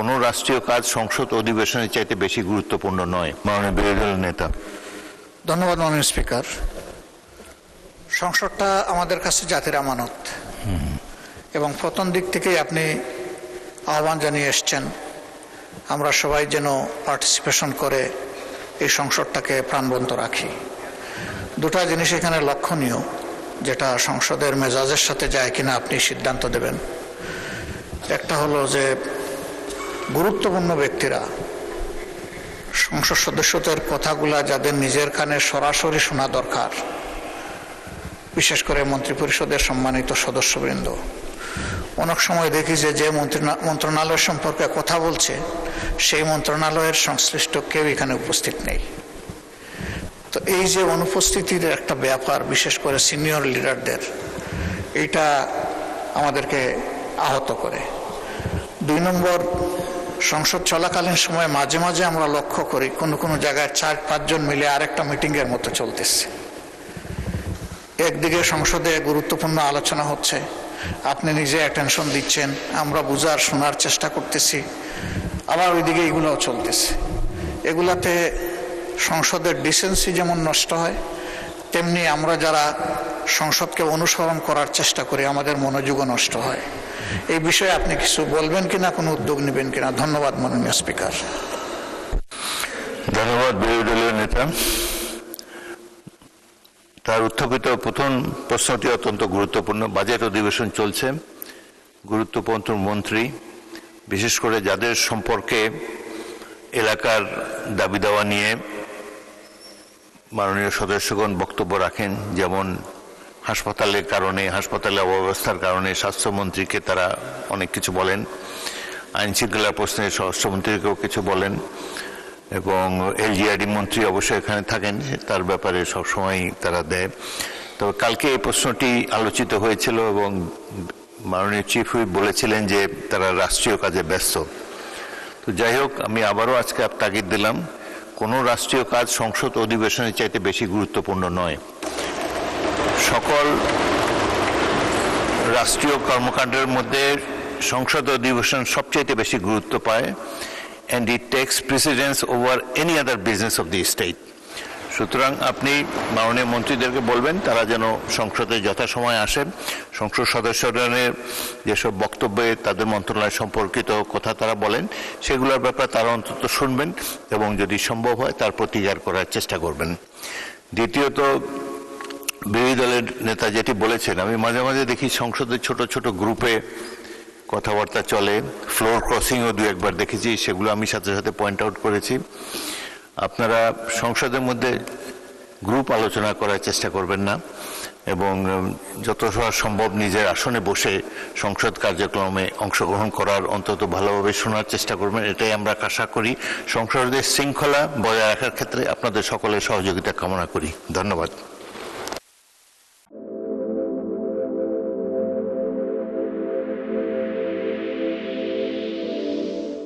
কোনো রাষ্ট্রীয় কাজ সংসদ অধিবেশনের চাইতে বেশি গুরুত্বপূর্ণ নয়। মাননীয় বিরোধী দলের নেতা। ধন্যবাদ মাননীয় স্পিকার। সংসদটা আমাদের কাছে জাতির আমানত এবং প্রথম দিক থেকেই আপনি আহ্বান জানিয়ে এসছেন আমরা সবাই যেন পার্টিসিপেশন করে এই সংসদটাকে প্রাণবন্ত রাখি। দুটা জিনিস এখানে লক্ষণীয়, যেটা সংসদের মেজাজের সাথে যায় কিনা আপনি সিদ্ধান্ত দেবেন। একটা হলো যে গুরুত্বপূর্ণ ব্যক্তিরা সংসদ সদস্যদের কথাগুলা যাদের নিজের কানে সরাসরি শোনা দরকার, বিশেষ করে মন্ত্রিপরিষদের সম্মানিত সদস্যবৃন্দ, অনেক সময় দেখি যে মন্ত্রণালয় সম্পর্কে কথা বলছে সেই মন্ত্রণালয়ের সংশ্লিষ্ট কেউ এখানে উপস্থিত নেই। তো এই যে অনুপস্থিতির একটা ব্যাপার, বিশেষ করে সিনিয়র লিডারদের, এইটা আমাদেরকে আহত করে। 2 নম্বর, সংসদ চলাকালীন সময় মাঝে মাঝে আমরা লক্ষ্য করি কোনো জায়গায় 4-5 জন মিলে আরেকটা মিটিংয়ের মতো চলতেছে। একদিকে সংসদে গুরুত্বপূর্ণ আলোচনা হচ্ছে, আপনি নিজে অ্যাটেনশন দিচ্ছেন, আমরা বুঝার শোনার চেষ্টা করতেছি, আবার ওইদিকে এগুলোও চলতেছে। এগুলাতে সংসদের ডিসেন্সি যেমন নষ্ট হয়, তেমনি আমরা যারা সংসদকে অনুসরণ করার চেষ্টা করি আমাদের মনোযোগও নষ্ট হয়। এই বিষয়ে আপনি কিছু বলবেন কিনা, কোনো উদ্যোগ নেবেন কিনা? ধন্যবাদ মাননীয় স্পিকার। ধন্যবাদ বিরোধী দলীয় নেতা। তার উত্থাপিত প্রথম প্রশ্নটি অত্যন্ত গুরুত্বপূর্ণ। বাজেট অধিবেশন চলছে, গুরুত্বপূর্ণ মন্ত্রী, বিশেষ করে যাদের সম্পর্কে এলাকার দাবি দাওয়া নিয়ে মাননীয় সদস্যগণ বক্তব্য রাখেন, যেমন হাসপাতালের কারণে, হাসপাতালের অব্যবস্থার কারণে স্বাস্থ্যমন্ত্রীকে তারা অনেক কিছু বলেন, আইন শৃঙ্খলা প্রশ্নে স্বরাষ্ট্রমন্ত্রীকেও কিছু বলেন, এবং এলজিআরডি মন্ত্রী অবশ্যই এখানে থাকেন, তার ব্যাপারে সবসময় তারা দেয়। তবে কালকে এই প্রশ্নটি আলোচিত হয়েছিল এবং মাননীয় চিফ হুইপ বলেছিলেন যে তারা রাষ্ট্রীয় কাজে ব্যস্ত। তো যাই হোক, আমি আবারও আজকে তাগিদ দিলাম, কোনো রাষ্ট্রীয় কাজ সংসদ অধিবেশনের চাইতে বেশি গুরুত্বপূর্ণ নয়। সকল রাষ্ট্রীয় কর্মকাণ্ডের মধ্যে সংসদ অধিবেশন সবচাইতে বেশি গুরুত্ব পায়, and it takes precedence over any other business of the state. সুতরাং আপনি মাননীয় মন্ত্রীদেরকে বলবেন তারা যেন সংসদে যথাসময়ে আসেন, সংসদ সদস্যদের যেসব বক্তব্যে তাদের মন্ত্রণালয় সম্পর্কিত কথা তারা বলেন সেগুলোর ব্যাপারে তারা অন্তত শুনবেন এবং যদি সম্ভব হয় তার প্রতিকার করার চেষ্টা করবেন। দ্বিতীয়ত, বিরোধী দলের নেতা যেটি বলেছেন, আমি মাঝে মাঝে দেখি সংসদের ছোট ছোট গ্রুপে কথাবার্তা চলে, ফ্লোর ক্রসিংও 2-1বার দেখেছি, সেগুলো আমি সাথে সাথে পয়েন্ট আউট করেছি। আপনারা সংসদের মধ্যে গ্রুপ আলোচনা করার চেষ্টা করবেন না এবং যত সম্ভব নিজের আসনে বসে সংসদ কার্যক্রমে অংশগ্রহণ করার, অন্তত ভালোভাবে শোনার চেষ্টা করবেন। এটাই আমরা আশা করি। সংসদের শৃঙ্খলা বজায় রাখার ক্ষেত্রে আপনাদের সকলের সহযোগিতা কামনা করি। ধন্যবাদ।